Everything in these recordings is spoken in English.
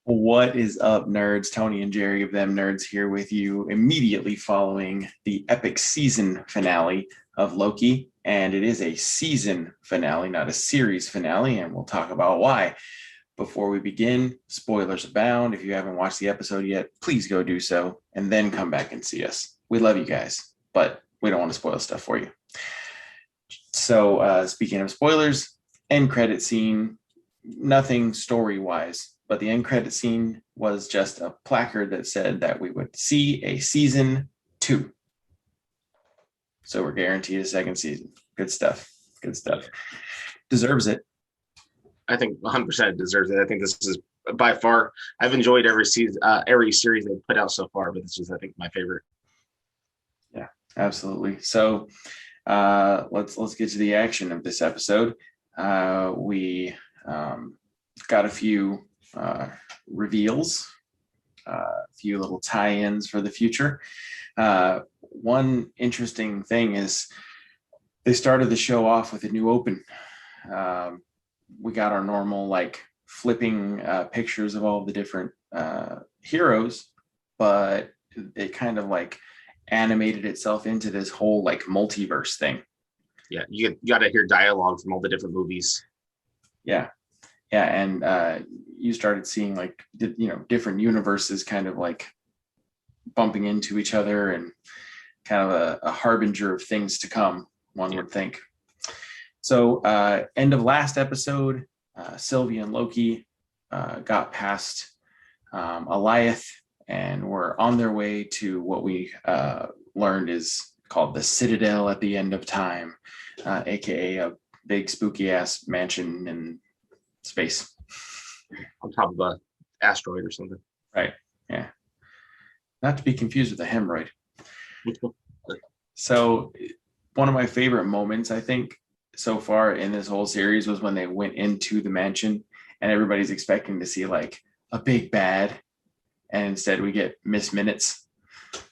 What is up, nerds? Tony and Jerry of Them Nerds here with you immediately following the epic season finale of Loki. And it is a season finale, not a series finale, and we'll talk about why. Before we begin, spoilers abound. If you haven't watched the episode yet, please go do so and then come back and see us. We love you guys, but we don't want to spoil stuff for you. So, speaking of spoilers, end credit scene, nothing story wise, but the end credit scene was just a placard that said that we would see a season 2. So we're guaranteed a second season. Good stuff. Good stuff. Deserves it. I think 100% deserves it. I think this is by far. I've enjoyed every season, every series they've put out so far, but this is, I think, my favorite. Yeah, absolutely. So let's get to the action of this episode. We got a few reveals, a few little tie-ins for the future. One interesting thing is they started the show off with a new open. We got our normal like flipping pictures of all the different heroes, but it kind of like animated itself into this whole like multiverse thing. Yeah, you got to hear dialogue from all the different movies. Yeah, and you started seeing like different universes kind of like bumping into each other, and kind of a harbinger of things to come, one would think. So end of last episode, Sylvie and Loki got past Alioth and were on their way to what we learned is called the Citadel at the end of time, aka a big spooky ass mansion in space. On top of an asteroid or something. Right, yeah. Not to be confused with a hemorrhoid. So one of my favorite moments, I think, so far in this whole series was when they went into the mansion and everybody's expecting to see like a big bad, and instead we get Miss Minutes.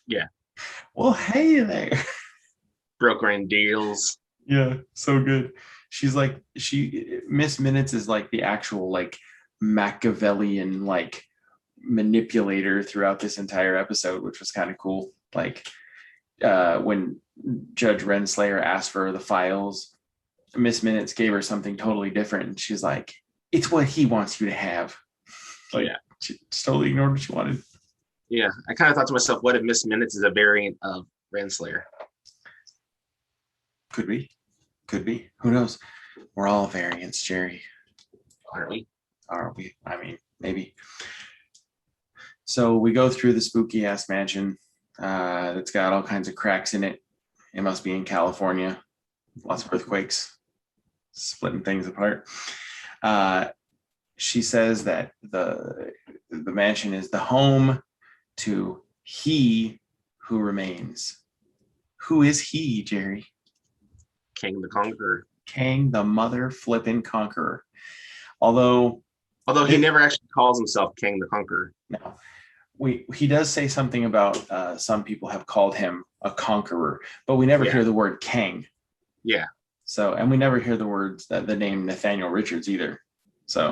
Yeah. Well, hey there. Brokering deals. Yeah, so good. She's like, Miss Minutes is like the actual like Machiavellian like manipulator throughout this entire episode, which was kind of cool. Like when Judge Renslayer asked for the files, Miss Minutes gave her something totally different, and she's like, "It's what he wants you to have." Like, yeah, she totally ignored what she wanted. Yeah, I kind of thought to myself, what if Miss Minutes is a variant of Renslayer? Could be. Who knows? We're all variants, Jerry. Aren't we? Are we? I mean, maybe. So we go through the spooky ass mansion that's got all kinds of cracks in it. It must be in California. Lots of earthquakes, splitting things apart. She says that the mansion is the home to he who remains. Who is he, Jerry? Kang the Conqueror. Kang the mother flipping conqueror. Although he never actually calls himself Kang the Conqueror. No. He does say something about some people have called him a conqueror, but we never hear the word Kang. Yeah. So, and we never hear the name Nathaniel Richards either. So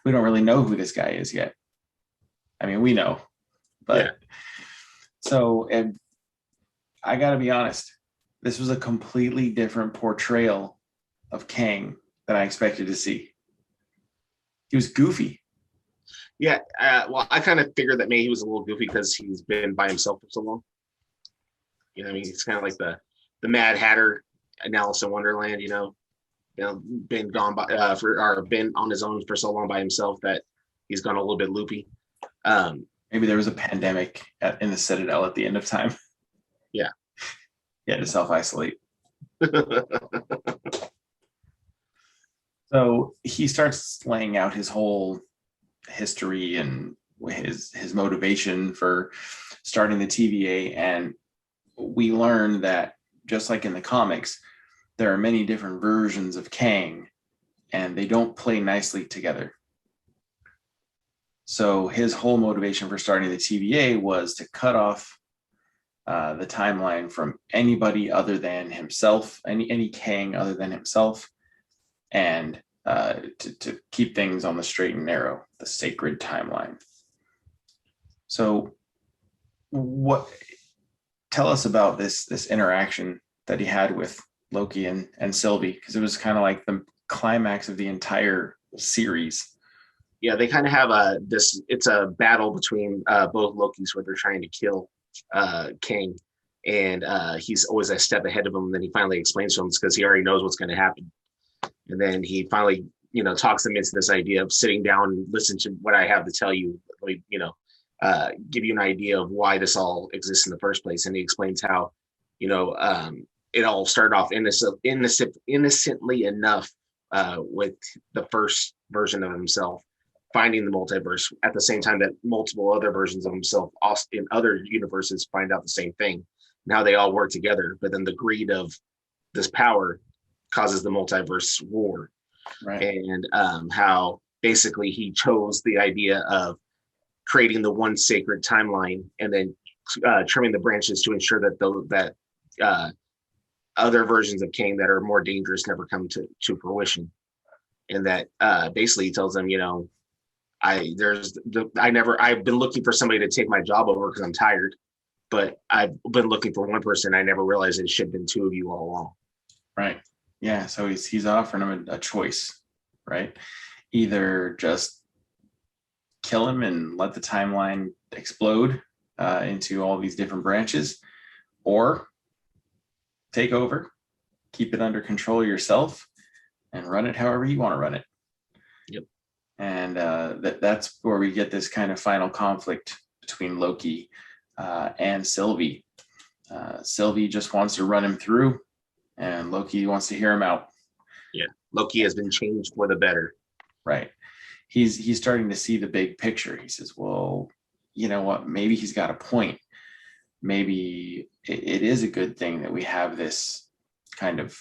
we don't really know who this guy is yet. I mean, we know, but so, and I gotta be honest, this was a completely different portrayal of Kang than I expected to see. He was goofy. Yeah, well, I kind of figured that maybe he was a little goofy because he's been by himself for so long. You know, I mean, he's kind of like the Mad Hatter in Alice in Wonderland. Been gone by been on his own for so long by himself that he's gone a little bit loopy. Maybe there was a pandemic in the Citadel at the end of time. Yeah, he had to self-isolate. So he starts laying out his whole history and his motivation for starting the TVA, and we learn that just like in the comics, there are many different versions of Kang, and they don't play nicely together. So his whole motivation for starting the TVA was to cut off the timeline from anybody other than himself, any Kang other than himself, and to keep things on the straight and narrow, the sacred timeline. So, what? Tell us about this interaction that he had with Loki and Sylvie, because it was kind of like the climax of the entire series. Yeah, they kind of have it's a battle between both Lokis where they're trying to kill Kang, and he's always a step ahead of him. And then he finally explains to him because he already knows what's going to happen. And then he finally, talks them into this idea of sitting down and listen to what I have to tell you. Let me, give you an idea of why this all exists in the first place. And he explains how, it all started off innocently enough with the first version of himself finding the multiverse at the same time that multiple other versions of himself in other universes find out the same thing. Now they all work together, but then the greed of this power causes the multiverse war. Right. And how basically he chose the idea of creating the one sacred timeline and then trimming the branches to ensure that other versions of Kang that are more dangerous never come to fruition. And that basically he tells them, I've been looking for somebody to take my job over because I'm tired, but I've been looking for one person. I never realized it should have been two of you all along. Right. Yeah. So he's offering him a choice, right? Either just kill him and let the timeline explode into all these different branches, or take over, keep it under control yourself, and run it however you want to run it. Yep. And that's where we get this kind of final conflict between Loki and Sylvie. Sylvie just wants to run him through, and Loki wants to hear him out. Yeah, Loki has been changed for the better. Right. He's starting to see the big picture. He says, well, you know what? Maybe he's got a point. Maybe it is a good thing that we have this kind of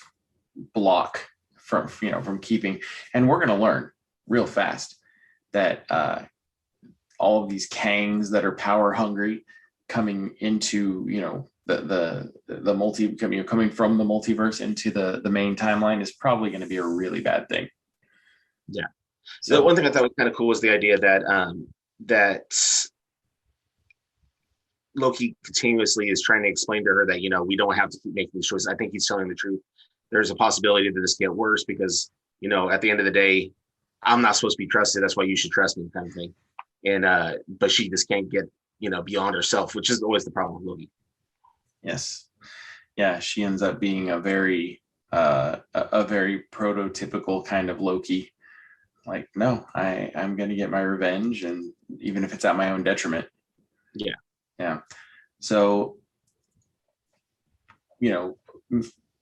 block from keeping. And we're going to learn real fast that all of these Kangs that are power hungry coming into, the coming from the multiverse into the main timeline is probably going to be a really bad thing. Yeah. So one thing I thought was kind of cool was the idea that that Loki continuously is trying to explain to her that, we don't have to keep making these choices. I think he's telling the truth. There's a possibility that this get worse because, at the end of the day, I'm not supposed to be trusted. That's why you should trust me, kind of thing. And but she just can't get, beyond herself, which is always the problem with Loki. Yes. Yeah, she ends up being a very prototypical kind of Loki. Like, no, I'm going to get my revenge, and even if it's at my own detriment. Yeah. Yeah. So,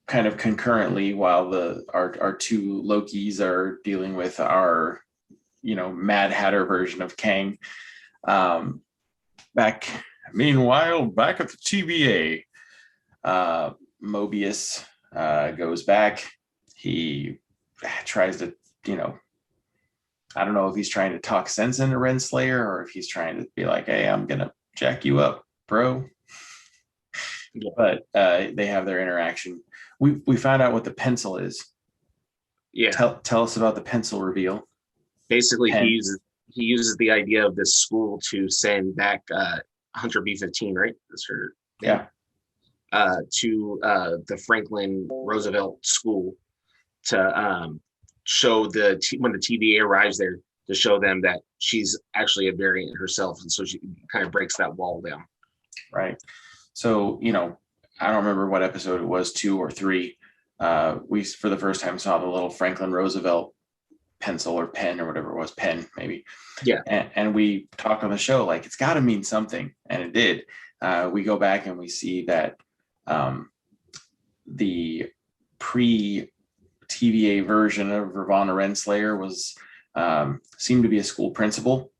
kind of concurrently, while our two Lokis are dealing with our, Mad Hatter version of Kang, meanwhile, back at the TVA, Mobius goes back. He tries to, I don't know if he's trying to talk sense into Renslayer or if he's trying to be like, hey, I'm going to jack you up, bro. Yeah. But they have their interaction. We found out what the pencil is. Yeah. Tell us about the pencil reveal. Basically, he uses the idea of this school to send back Hunter B-15, right? That's her name. Yeah. To the Franklin Roosevelt School to show when the TVA arrives there, to show them that she's actually a variant herself, and so she kind of breaks that wall down. Right. So I don't remember what episode it was, 2 or 3. We for the first time saw the little Franklin Roosevelt pencil or pen or whatever it was, pen maybe. Yeah. And we talked on the show like it's got to mean something, and it did. We go back and we see that the pre-TVA version of Ravonna Renslayer was seemed to be a school principal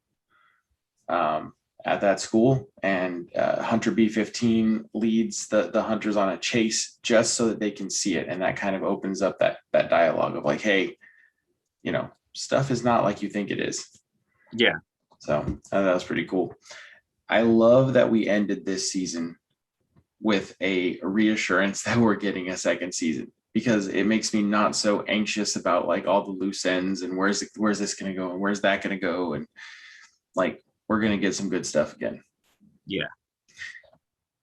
at that school, and Hunter B-15 leads the hunters on a chase just so that they can see it, and that kind of opens up that dialogue of like, hey, stuff is not like you think it is. Yeah. So that was pretty cool. I love that we ended this season with a reassurance that we're getting a second season. because it makes me not so anxious about like all the loose ends and where's this going to go and where's that going to go, and like we're going to get some good stuff again. Yeah.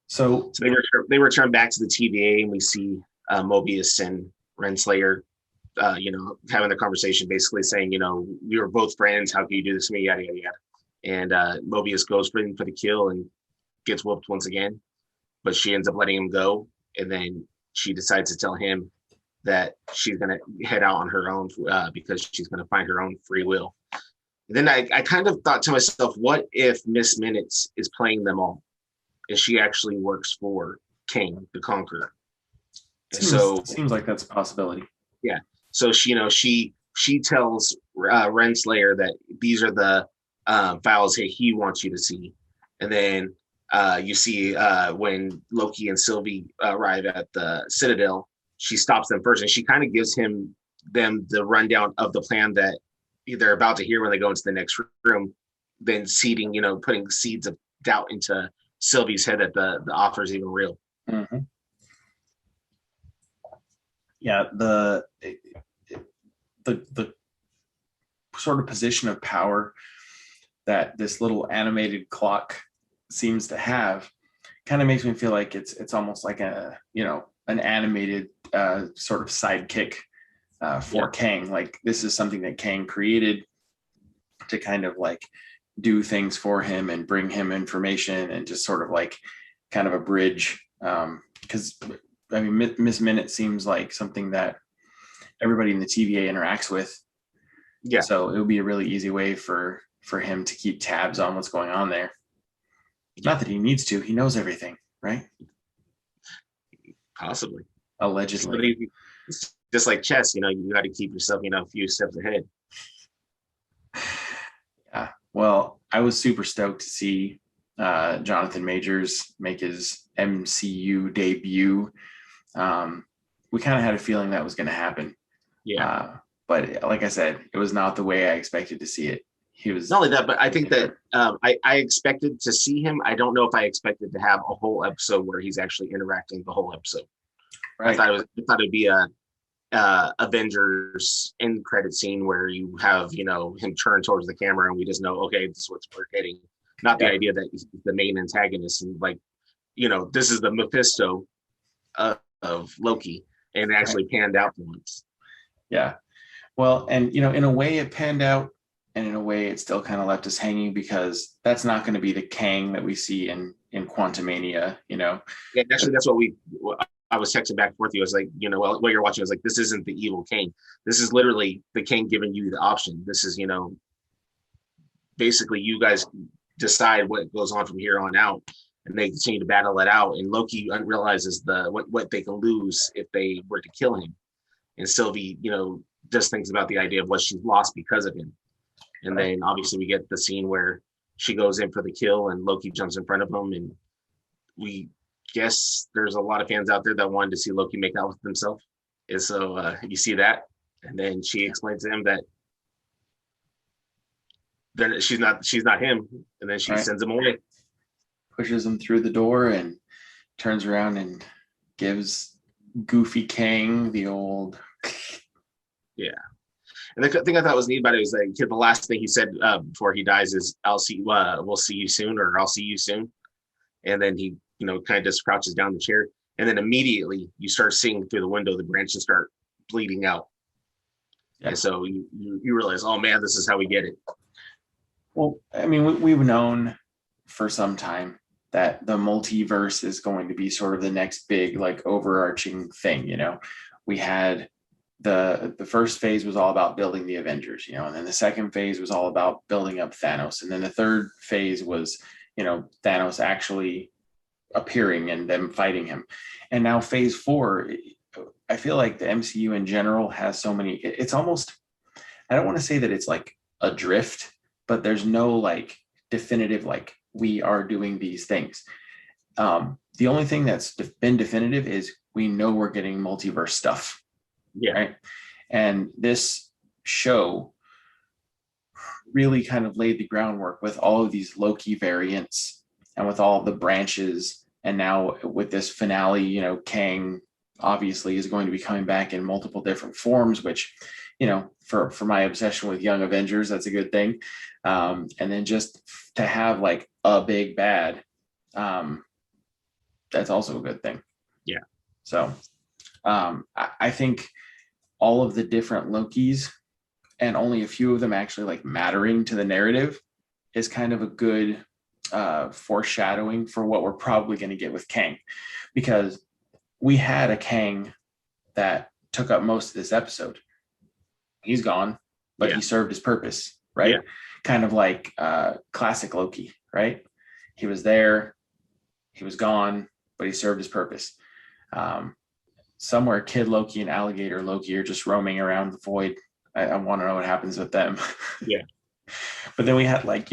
So So they return back to the TVA, and we see Mobius and Renslayer, having the conversation, basically saying, we were both friends. How can you do this to me? Yada yada yada. And Mobius goes for the kill and gets whooped once again, but she ends up letting him go, and then she decides to tell him that she's going to head out on her own because she's going to find her own free will. And then I kind of thought to myself, what if Miss Minutes is playing them all? And she actually works for Kang the Conqueror. Seems like that's a possibility. Yeah. So she tells Renslayer that these are the files he wants you to see. And then you see when Loki and Sylvie arrive at the Citadel, she stops them first, and she kind of gives them the rundown of the plan that they're about to hear when they go into the next room, then putting seeds of doubt into Sylvie's head that the offer is even real. Mm-hmm. Yeah, the sort of position of power that this little animated clock seems to have kind of makes me feel like it's almost like an animated sort of sidekick for Kang. Like this is something that Kang created to kind of like do things for him and bring him information and just sort of like kind of a bridge. Because I mean, Miss Minute seems like something that everybody in the TVA interacts with. Yeah. So it would be a really easy way for him to keep tabs on what's going on there. Not that he needs to. He knows everything, right? Possibly. Allegedly. It's just like chess, you got to keep yourself, a few steps ahead. Yeah. Well, I was super stoked to see Jonathan Majors make his MCU debut. We kind of had a feeling that was going to happen. Yeah. But like I said, it was not the way I expected to see it. He was not only that, but I think that I expected to see him. I don't know if I expected to have a whole episode where he's actually interacting the whole episode. Right. I thought it'd be a Avengers end credit scene where you have him turn towards the camera and we just know, okay, this is what we're getting. Not the idea that he's the main antagonist and like this is the Mephisto of Loki, and it actually panned out once. Yeah, well, and in a way it panned out, and in a way it still kind of left us hanging, because that's not going to be the Kang that we see in Quantumania. Yeah, actually, that's what I was texting back and forth. I was like, while you're watching, I was like, this isn't the evil Kang. This is literally the Kang giving you the option. This is, basically you guys decide what goes on from here on out, and they continue to battle it out. And Loki realizes what they can lose if they were to kill him. And Sylvie, just thinks about the idea of what she's lost because of him. And then obviously we get the scene where she goes in for the kill and Loki jumps in front of him, and we guess there's a lot of fans out there that wanted to see Loki make out with himself. And so you see that, and then she explains to him that then she's not him, and then she sends him away, pushes him through the door, and turns around and gives Goofy Kang the old. Yeah. And the thing I thought was neat about it was like the last thing he said before he dies is we'll see you soon, or I'll see you soon. And then he kind of just crouches down the chair, and then immediately you start seeing through the window the branches start bleeding out. Yeah. And so you realize, oh man, this is how we get it. Well, I mean, we've known for some time that the multiverse is going to be sort of the next big like overarching thing. We had the first phase was all about building the Avengers, and then the second phase was all about building up Thanos, and then the third phase was Thanos actually appearing and them fighting him. And now phase 4, I feel like the MCU in general has so many, it's almost, I don't want to say that it's like adrift, but there's no like definitive like we are doing these things. The only thing that's been definitive is we know we're getting multiverse stuff. Yeah. Right. And this show really kind of laid the groundwork with all of these Loki variants and with all the branches. And now with this finale, Kang obviously is going to be coming back in multiple different forms, which, for my obsession with Young Avengers, that's a good thing. And then just to have like a big bad, that's also a good thing. Yeah. So I think all of the different Lokis and only a few of them actually like mattering to the narrative is kind of a good foreshadowing for what we're probably going to get with Kang, because we had a Kang that took up most of this episode. He's gone, but he served his purpose, right? Yeah. Kind of like classic Loki, right? He was there, he was gone, but he served his purpose. Somewhere Kid Loki and Alligator Loki are just roaming around the void. I want to know what happens with them. Yeah. But then we had like,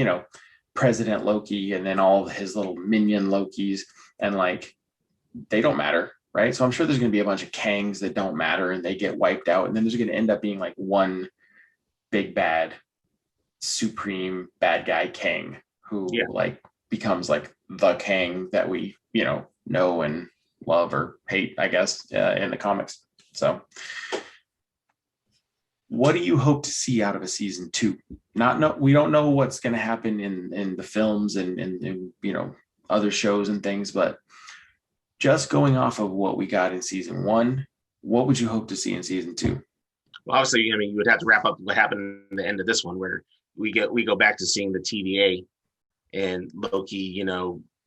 President Loki and then all of his little minion Lokis, and like they don't matter, right? So I'm sure there's going to be a bunch of Kangs that don't matter and they get wiped out, and then there's going to end up being like one big bad supreme bad guy Kang who like becomes like the Kang that we know and love or hate, I guess, in the comics. So what do you hope to see out of a season 2? We don't know what's going to happen in the films and other shows and things, but just going off of what we got in season 1, what would you hope to see in season 2? Well, obviously, you would have to wrap up what happened in the end of this one, where we go back to seeing the TVA, and Loki,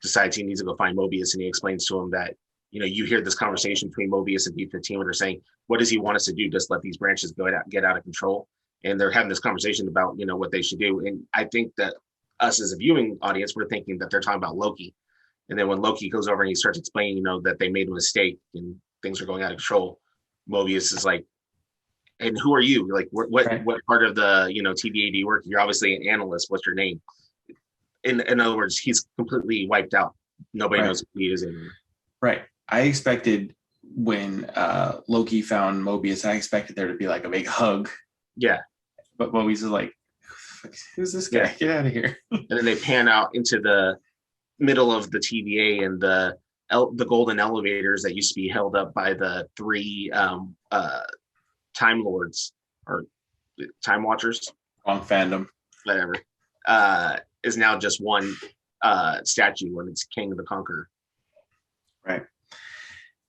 decides he needs to go find Mobius, and he explains to him that, you hear this conversation between Mobius and B-15 where they're saying, what does he want us to do? Just let these branches get out of control. And they're having this conversation about, what they should do. And I think that us as a viewing audience, we're thinking that they're talking about Loki. And then when Loki goes over and he starts explaining, that they made a mistake and things are going out of control, Mobius is like, and who are you? Like, what part of the, TVA do you work? You're obviously an analyst. What's your name? In other words, he's completely wiped out. Nobody knows who he is anymore. Right. I expected when Loki found Mobius, I expected there to be like a big hug. Yeah. But Mobius is like, who's this guy? Yeah. Get out of here. And then they pan out into the middle of the TVA and the golden elevators that used to be held up by the 3 Time Lords or Time Watchers. Wrong fandom. Whatever. Is now just one statue, when it's King of the Conqueror. Right.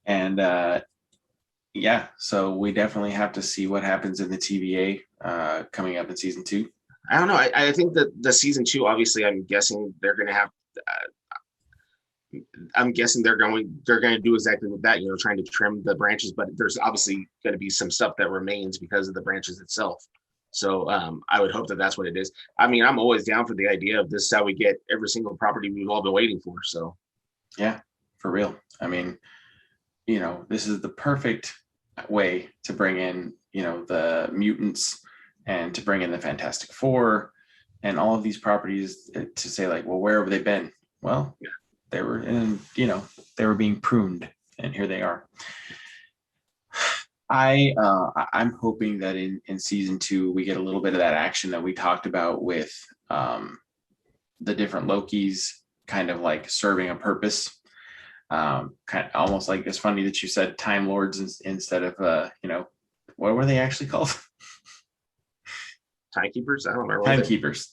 And so we definitely have to see what happens in the TVA coming up in season 2. I don't know. I think that the season 2, obviously, I'm guessing they're going to have. I'm guessing they're going to do exactly with that. Trying to trim the branches, but there's obviously going to be some stuff that remains because of the branches itself. So I would hope that that's what it is. I'm always down for the idea of this is how we get every single property we've all been waiting for. So yeah, for real. This is the perfect way to bring in, the mutants and to bring in the Fantastic Four and all of these properties to say like, well, where have they been? Well, they were in, they were being pruned, and here they are. I'm hoping that in season 2 we get a little bit of that action that we talked about with the different Lokis kind of like serving a purpose. Kind of almost like, it's funny that you said Time Lords instead of what were they actually called? Timekeepers? I don't remember. Timekeepers.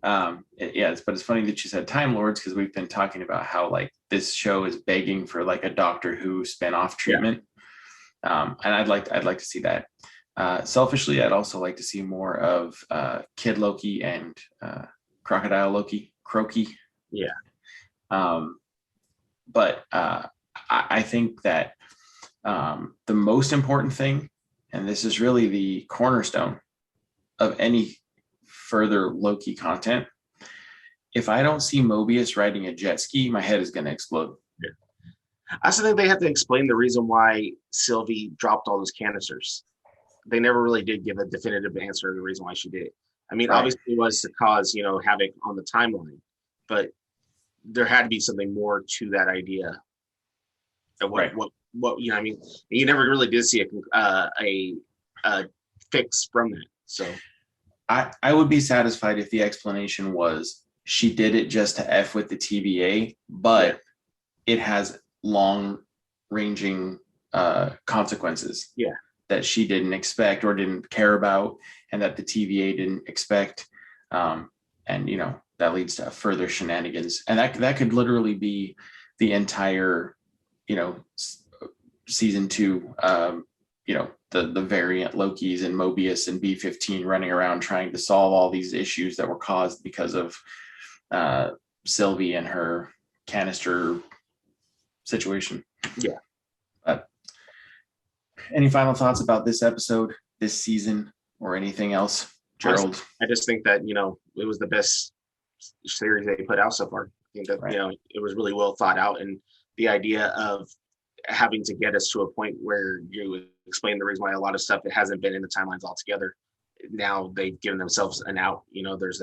But it's funny that you said Time Lords, because we've been talking about how like this show is begging for like a Doctor Who spinoff treatment. And I'd like to see that. Selfishly, I'd also like to see more of Kid Loki and Crocodile Loki, Croaky. Yeah. But I think that the most important thing, and this is really the cornerstone of any further Loki content, if I don't see Mobius riding a jet ski, my head is going to explode. Yeah. I also think they have to explain the reason why Sylvie dropped all those canisters. They never really did give a definitive answer to the reason why she did it. Obviously it was to cause, havoc on the timeline, but there had to be something more to that idea. Of what you never really did see a fix from that. So I would be satisfied if the explanation was she did it just to F with the TVA, but it has long ranging consequences. Yeah. That she didn't expect or didn't care about, and that the TVA didn't expect. And that leads to further shenanigans, and that could literally be the entire, season 2. The variant Lokis and Mobius and B-15 running around trying to solve all these issues that were caused because of Sylvie and her canister situation. Yeah. But any final thoughts about this episode, this season, or anything else, Gerald? I just think that it was the best series they put out so far. I think that Right. it was really well thought out, and the idea of having to get us to a point where you explain the reason why a lot of stuff that hasn't been in the timelines altogether. Now they've given themselves an out. There's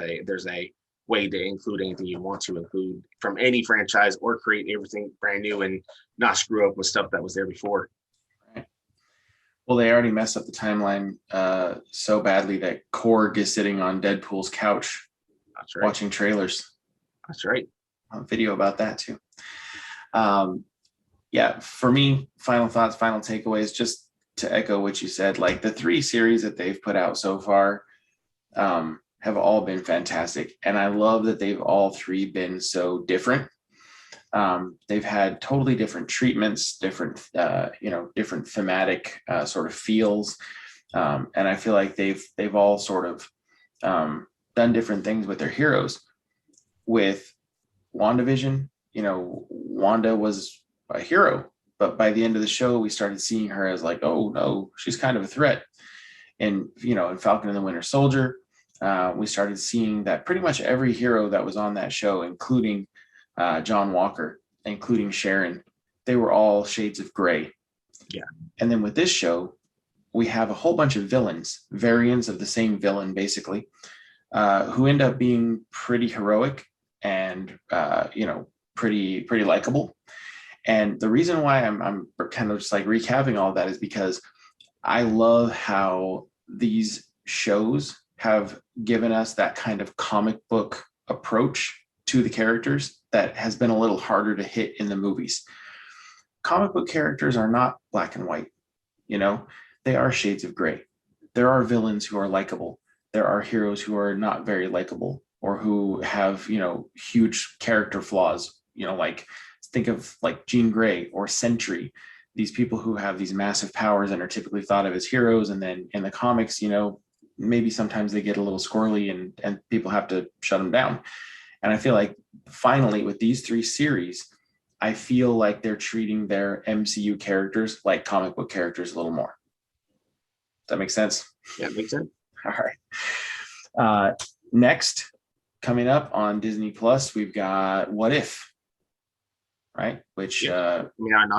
a way to include anything you want to include from any franchise, or create everything brand new and not screw up with stuff that was there before. Right. Well, they already messed up the timeline so badly that Korg is sitting on Deadpool's couch. That's right. Watching trailers. That's right. A video about that too. Yeah, for me, final thoughts, final takeaways, just to echo what you said, like the 3 series that they've put out so far have all been fantastic. And I love that they've all 3 been so different. They've had totally different treatments, different thematic sort of feels. And I feel like they've all sort of done different things with their heroes. With WandaVision, Wanda was a hero, but by the end of the show, we started seeing her as like, oh no, she's kind of a threat. And in Falcon and the Winter Soldier, we started seeing that pretty much every hero that was on that show, including John Walker, including Sharon, they were all shades of gray. Yeah. And then with this show, we have a whole bunch of villains, variants of the same villain, basically, who end up being pretty heroic and pretty likable. And the reason why I'm kind of just like recapping all that is because I love how these shows have given us that kind of comic book approach to the characters that has been a little harder to hit in the movies. Comic book characters are not black and white, they are shades of gray. There are villains who are likable. There are heroes who are not very likable, or who have, huge character flaws, like think of like Jean Grey or Sentry, these people who have these massive powers and are typically thought of as heroes. And then in the comics, maybe sometimes they get a little squirrely and people have to shut them down. And I feel like finally with these 3 series, I feel like they're treating their MCU characters like comic book characters a little more. Does that make sense? Yeah, it makes sense. All right. Next, coming up on Disney Plus, we've got What If, right? Which coming out in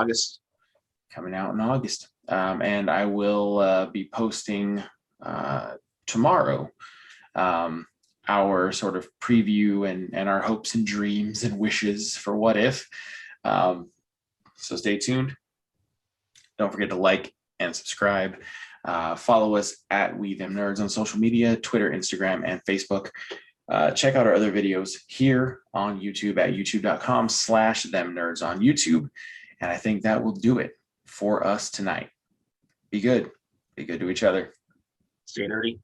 August. And I will be posting tomorrow our sort of preview and our hopes and dreams and wishes for What If. So stay tuned. Don't forget to like and subscribe. Follow us at We Them Nerds on social media, Twitter, Instagram, and Facebook. Check out our other videos here on YouTube at youtube.com/themnerds on YouTube. And I think that will do it for us tonight. Be good. Be good to each other. Stay nerdy.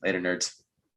Later, nerds.